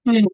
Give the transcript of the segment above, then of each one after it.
ம்.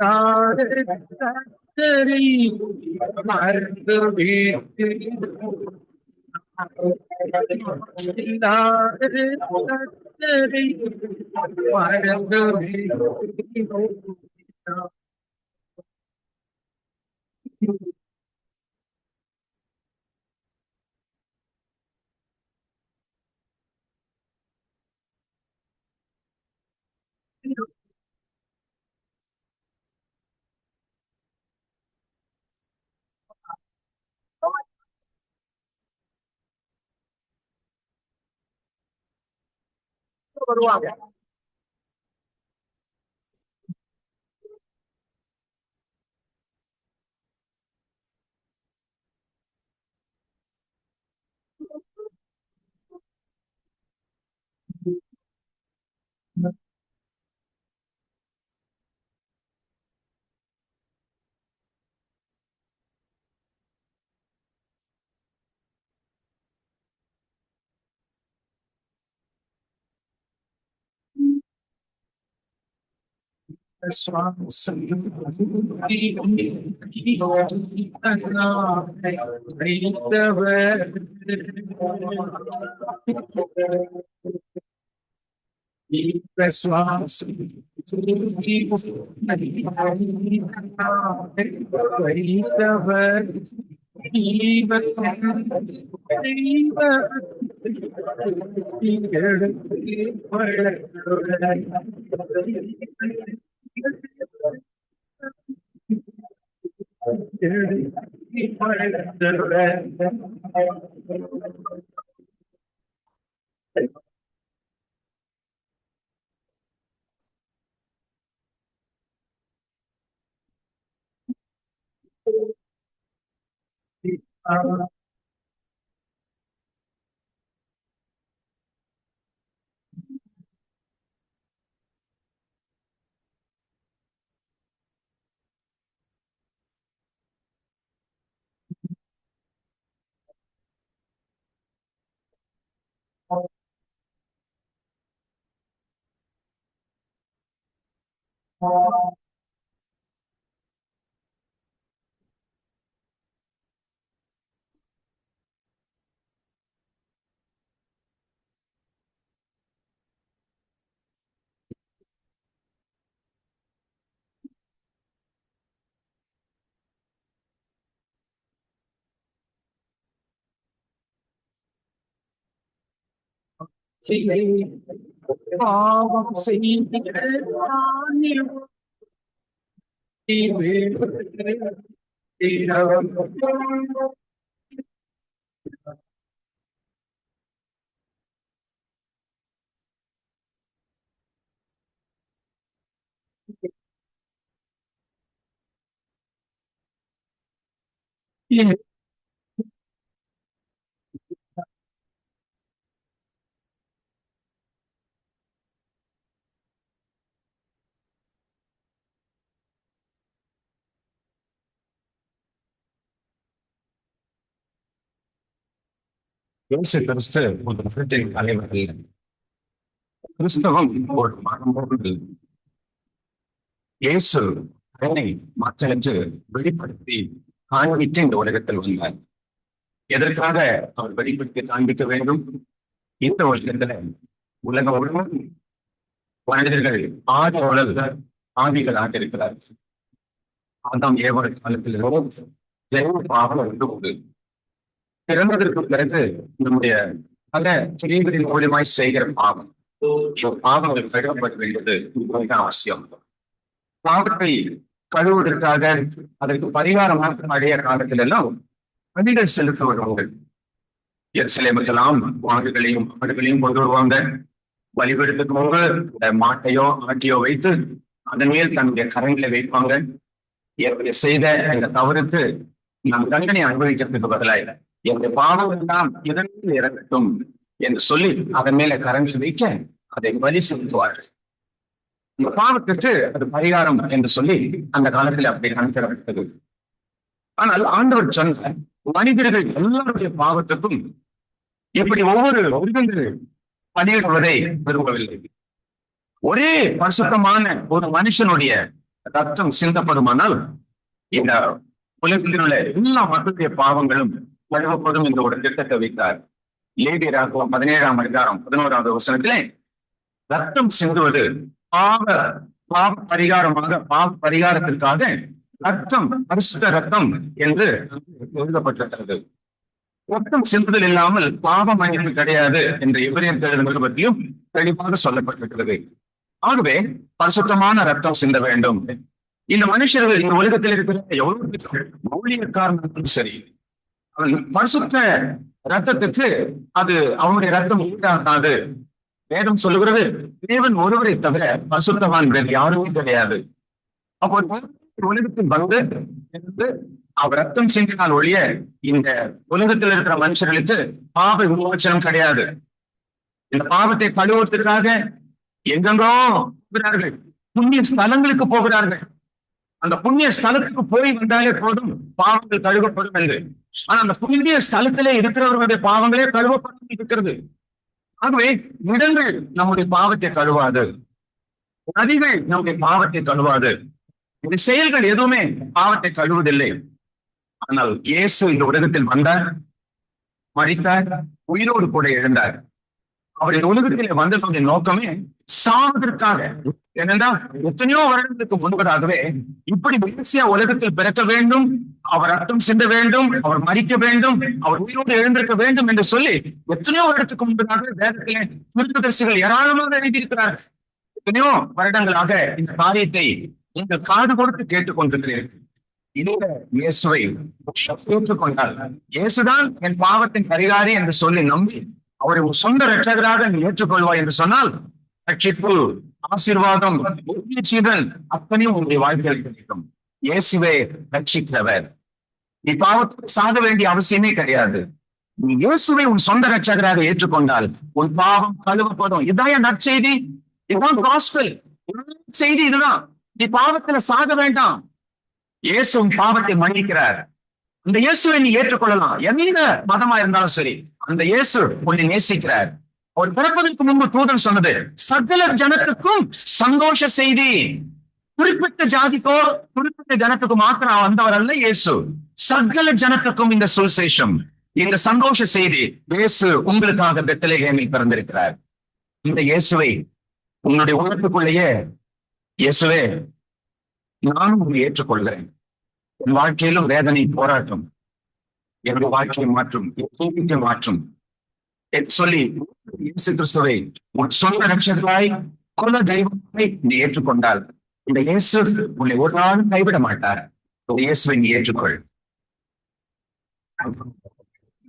தாழ் கத்தரி மறந்து வீட்டு தாழ் கத்தரி மறந்து வீட்டு வருவாங்க. பாவம் செய்த இயேசு கிறிஸ்து ஒரு மதத்தின் தலைவர் அல்ல. கிறிஸ்தவம் ஒரு மதம் போன்று இயேசு தன்னை மக்களுக்கு வெளிப்படுத்தி காண்பித்து இந்த உலகத்தில் வந்தார். எதற்காக அவர் வெளிப்படுத்தி காண்பிக்க வேண்டும்? இந்த உலகத்துல உலகம் முழுவதும் மனிதர்கள் ஆதி உலக ஆவிகள் ஆண்டிருக்கிறார். ஆதாம் ஏவாள் காலத்தில் ஜெய பாவம் வந்து உண்டு. பிறந்ததற்கு பிறகு நம்முடைய பல கிரியைகளின் மூலியமாய் செய்கிற பாவம், பாவங்கள் கழுவப்பட வேண்டியது மிக அவசியம். பாவத்தை கழுவுவதற்காக அதற்கு பரிகாரமாக பழைய காலத்தில் எல்லாம் பலிகள் செலுத்த வருவார்கள். எருசலேமுக்கெல்லாம் மாடுகளையும் ஆடுகளையும் கொண்டு வருவாங்க. பலிபீடத்துக்கு முன்பு மாட்டையோ ஆட்டையோ வைத்து அதன் மேல் தன்னுடைய கரங்களை வைப்பாங்க. செய்த இந்த தவறுக்கு நாம் தண்டனை அனுபவிக்கிறதுக்கு பதிலாக என்னுடைய பாவம் எல்லாம் இதற்கு இறங்கட்டும் என்று சொல்லி அதன் மேல கரங்கள் வைக்க அதை பலி செலுத்துவார்கள். இந்த பாவத்திற்கு அது பரிகாரம் என்று சொல்லி அந்த காலத்தில் அப்படி கணக்கிடப்பட்டது. ஆனால் ஆண்டவர் சொன்ன மனிதர்கள் எல்லாருடைய பாவத்துக்கும் இப்படி ஒவ்வொரு மிருகங்கள் பலியிடுவதை விரும்பவில்லை. ஒரே பரிசுத்தமான ஒரு மனுஷனுடைய ரத்தம் சிந்தப்படுமானால் இந்த உலகத்தில் உள்ள எல்லா மக்களுடைய பாவங்களும் கழுவப்படும் என்ற ஒரு திட்டத்தை வைத்தார். லேவியராகமம் 17ஆம் அதிகாரம் 11வது வசனத்திலே ரத்தம் சிந்துவது பாவ பரிகாரத்திற்காக ரத்தம், பரிசுத்த ரத்தம் என்று எழுதப்பட்டிருக்கிறது. ரத்தம் சிந்துதல் இல்லாமல் பாவ மன்னிப்பு கிடையாது என்று எபிரேயர் நிருபத்திலும் தெளிவாக சொல்லப்பட்டிருக்கிறது. ஆகவே பரிசுத்தமான ரத்தம் சிந்த வேண்டும். இந்த மனுஷர்கள் இந்த உலகத்தில் இருக்கிற எவ்வளவு ஊழியக்காரர்களும் சரி, பரிசுத்த ரத்தத்துக்கு அது அவனுடைய ரத்தம் ஈடாகாது. வேதம் சொல்லுகிறது, தேவன் ஒருவரை தவிர பரிசுத்தவான் வேறு யாருமே கிடையாது. அப்போ உலகத்தில் வந்து அவர் ரத்தம் சிந்தினால் ஒழிய இந்த உலகத்தில் இருக்கிற மனுஷர்களுக்கு பாவ விமோசனம் கிடையாது. இந்த பாவத்தை கழுவுவதற்காக எங்கெங்கோ போகிறார்கள், புண்ணிய ஸ்தலங்களுக்கு போகிறார்கள். அந்த புண்ணிய ஸ்தலத்துக்கு போய் வந்தாலே போதும் பாவங்கள் கழுவப்படும் என்று. ஆனா அந்த புண்ணிய ஸ்தலத்திலே இருக்கிறவர்களுடைய பாவங்களே கழுவப்படும் இருக்கிறது. ஆகவே இடங்கள் நம்முடைய பாவத்தை கழுவாது, நதிகள் நம்முடைய பாவத்தை கழுவாது, இந்த செயல்கள் எதுவுமே பாவத்தை கழுவதில்லை. ஆனால் இயேசு இந்த உலகத்தில் வந்தார், மரித்தார், உயிரோடு கூட எழுந்தார். அவருடைய உலகத்திலே வந்ததனுடைய நோக்கமே சாவதற்காக. ஏனென்றால் எத்தனையோ வருடங்களுக்கு முன்பதாகவே இப்படி தேசிய உலகத்தில் பிறக்க வேண்டும், அவர் ரத்தம் சிந்த வேண்டும், அவர் மரிக்க வேண்டும், அவர் உயிரோடு எழுந்திருக்க வேண்டும் என்று சொல்லி எத்தனையோ வருடத்துக்கு முன்பதாக வேதத்திலே தீர்க்கதரிசிகள் ஏராளமாக எழுதியிருக்கிறார்கள். எத்தனையோ வருடங்களாக இந்த காரியத்தை நீங்கள் காது கொடுத்து கேட்டுக்கொண்டிருக்கிறீர்கள். இந்த இயேசுவை ஏற்றுக்கொண்டால், இயேசுதான் என் பாவத்தின் பரிகாரி என்று சொல்லி நம்பி அவரை ஒரு சொந்த இரட்சகராக நீ ஏற்றுக்கொள்வாய் என்று சொன்னால் ரட்சிப்பு, ஆசீர்வாதம், அத்தனையும் உங்களுடைய வாழ்க்கையில் கிடைக்கும். இயேசுவே ரட்சிக்கிறவர். நீ பாவத்தை சாக வேண்டிய அவசியமே கிடையாது. நீ இயேசுவை உன் சொந்த இரட்சகராக ஏற்றுக்கொண்டால் உன் பாவம் கழுவப்படும். இதுதான் நற்செய்தி, இதுதான் காஸ்பல். செய்தி இதுதான். நீ பாவத்துல சாக வேண்டாம். இயேசு உன் பாவத்தை மன்னிக்கிறார். அந்த இயேசுவை நீ ஏற்றுக்கொள்ளலாம். எந்த மதமா இருந்தாலும் சரி, அந்த இயேசு உன்னை நேசிக்கிறார். அவர் பிறப்பதற்கு முன்பு தூதன் சொன்னது சகல ஜனத்துக்கும் சந்தோஷ செய்தி. குறிப்பிட்ட ஜாதிக்கோ குறிப்பிட்ட ஜனத்துக்கு மாத்திரம் வந்தவர் அல்ல இயேசு. சகல ஜனத்துக்கும் இந்த சுவிசேஷம், இந்த சந்தோஷ செய்தி. இயேசு உங்களுக்காக பெத்லகேமில் பிறந்திருக்கிறார். இந்த இயேசுவை உன்னுடைய உள்ளத்துக்குள்ளேயே, இயேசுவே நானும் உங்களை ஏற்றுக்கொள்கிறேன், என் வாழ்க்கையிலும் வேதனை போராட்டம், என்னுடைய வாழ்க்கையை மாற்றும், என் மாற்றும் சொல்லி இயேசு கிறிஸ்துவை உன் சொந்த ரட்சகராய் குல தெய்வத்தை நீ ஏற்றுக்கொண்டால் இந்த இயேசு உன்னை ஒரு நாளும் கைவிட மாட்டார். இயேசுவை நீ ஏற்றுக்கொள்.